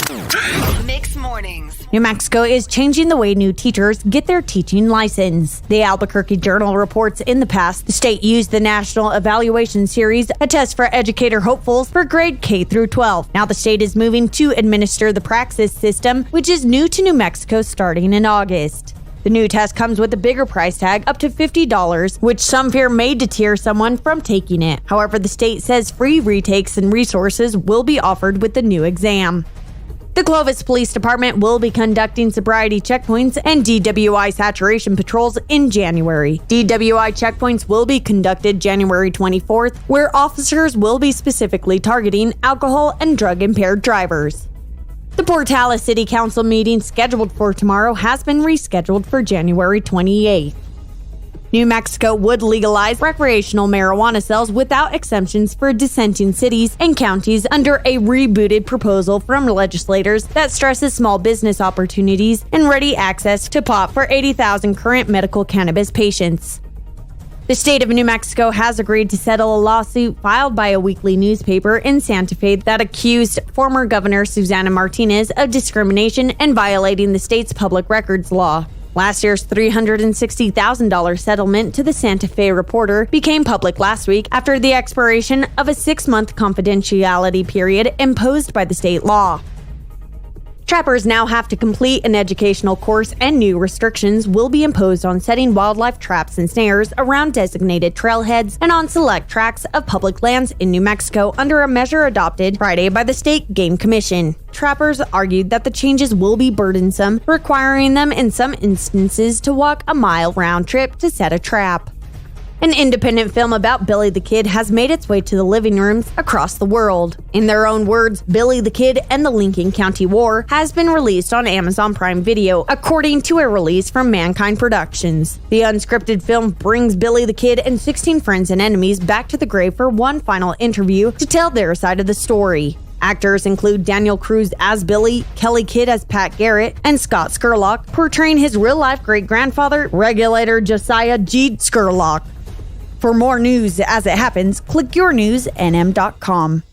Mixed Mornings. New Mexico is changing the way new teachers get their teaching license. The Albuquerque Journal reports in the past, the state used the National Evaluation Series, a test for educator hopefuls for grade K through 12. Now the state is moving to administer the Praxis system, which is new to New Mexico starting in August. The new test comes with a bigger price tag, up to $50, which some fear may deter someone from taking it. However, the state says free retakes and resources will be offered with the new exam. The Clovis Police Department will be conducting sobriety checkpoints and DWI saturation patrols in January. DWI checkpoints will be conducted January 24th, where officers will be specifically targeting alcohol and drug-impaired drivers. The Portales City Council meeting scheduled for tomorrow has been rescheduled for January 28th. New Mexico would legalize recreational marijuana sales without exemptions for dissenting cities and counties under a rebooted proposal from legislators that stresses small business opportunities and ready access to pot for 80,000 current medical cannabis patients. The state of New Mexico has agreed to settle a lawsuit filed by a weekly newspaper in Santa Fe that accused former Governor Susana Martinez of discrimination and violating the state's public records law. Last year's $360,000 settlement to the Santa Fe Reporter became public last week after the expiration of a 6-month confidentiality period imposed by the state law. Trappers now have to complete an educational course, and new restrictions will be imposed on setting wildlife traps and snares around designated trailheads and on select tracts of public lands in New Mexico under a measure adopted Friday by the State Game Commission. Trappers argued that the changes will be burdensome, requiring them in some instances to walk a mile round trip to set a trap. An independent film about Billy the Kid has made its way to the living rooms across the world. In their own words, Billy the Kid and the Lincoln County War has been released on Amazon Prime Video, according to a release from Mankind Productions. The unscripted film brings Billy the Kid and 16 friends and enemies back to the grave for one final interview to tell their side of the story. Actors include Daniel Cruz as Billy, Kelly Kidd as Pat Garrett, and Scott Scurlock, portraying his real-life great-grandfather, Regulator Josiah G. Scurlock. For more news as it happens, click yournewsnm.com.